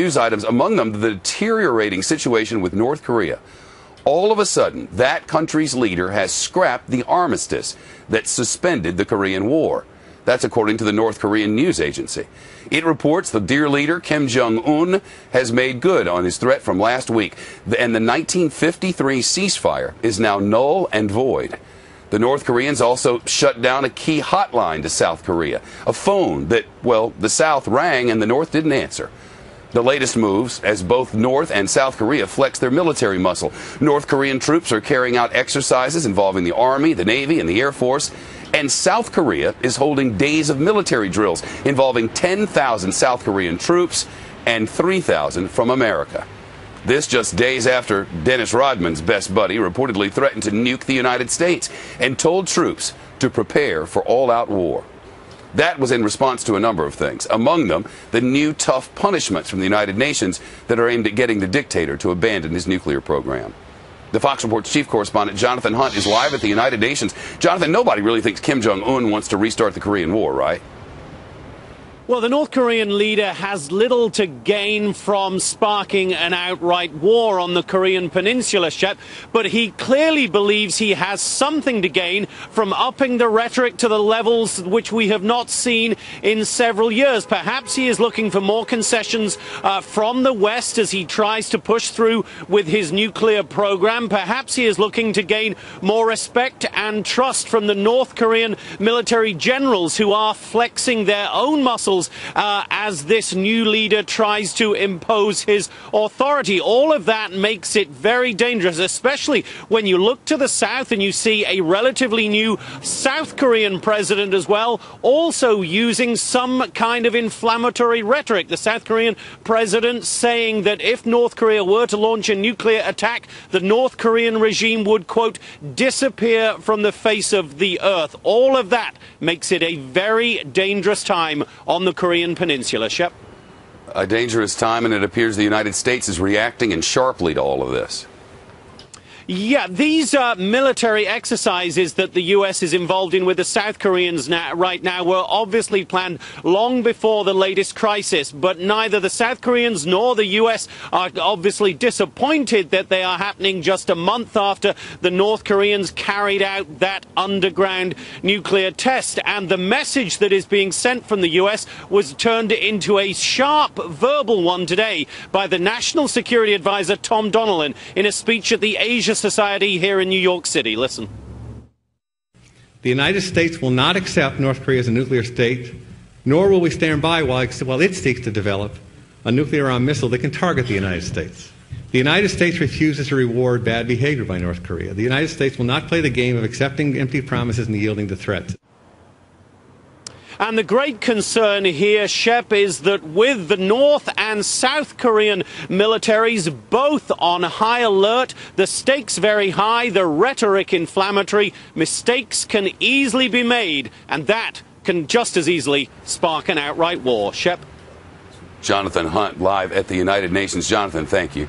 news items, among them the deteriorating situation with North Korea. All of a sudden, that country's leader has scrapped the armistice that suspended the Korean War. That's according to the North Korean news agency. It reports the dear leader, Kim Jong-un, has made good on his threat from last week, and the 1953 ceasefire is now null and void. The North Koreans also shut down a key hotline to South Korea, a phone that, well, the South rang and the North didn't answer. The latest moves as both North and South Korea flex their military muscle. North Korean troops are carrying out exercises involving the Army, the Navy, and the Air Force. And South Korea is holding days of military drills involving 10,000 South Korean troops and 3,000 from America. This just days after Dennis Rodman's best buddy reportedly threatened to nuke the United States and told troops to prepare for all-out war. That was in response to a number of things, among them the new tough punishments from the United Nations that are aimed at getting the dictator to abandon his nuclear program. The Fox Report's chief correspondent, Jonathan Hunt, is live at the United Nations. Jonathan, nobody really thinks Kim Jong-un wants to restart the Korean War, right? Well, the North Korean leader has little to gain from sparking an outright war on the Korean peninsula, Shep, but he clearly believes he has something to gain from upping the rhetoric to the levels which we have not seen in several years. Perhaps he is looking for more concessions from the West as he tries to push through with his nuclear program. Perhaps he is looking to gain more respect and trust from the North Korean military generals who are flexing their own muscles as this new leader tries to impose his authority. All of that makes it very dangerous, especially when you look to the south and you see a relatively new South Korean president as well, also using some kind of inflammatory rhetoric. The South Korean president saying that if North Korea were to launch a nuclear attack, the North Korean regime would, quote, disappear from the face of the earth. All of that makes it a very dangerous time on the Korean peninsula. Shep? A dangerous time, and it appears the United States is reacting and sharply to all of this. Yeah, these military exercises that the U.S. is involved in with the South Koreans right now were obviously planned long before the latest crisis, but neither the South Koreans nor the U.S. are obviously disappointed that they are happening just a month after the North Koreans carried out that underground nuclear test. And the message that is being sent from the U.S. was turned into a sharp verbal one today by the National Security Advisor Tom Donilon in a speech at the Asia Society here in New York City. Listen. The United States will not accept North Korea as a nuclear state, nor will we stand by while it seeks to develop a nuclear-armed missile that can target the United States. The United States refuses to reward bad behavior by North Korea. The United States will not play the game of accepting empty promises and yielding to threats. And the great concern here, Shep, is that with the North and South Korean militaries both on high alert, the stakes very high, the rhetoric inflammatory, mistakes can easily be made, and that can just as easily spark an outright war. Shep? Jonathan Hunt, live at the United Nations. Jonathan, thank you.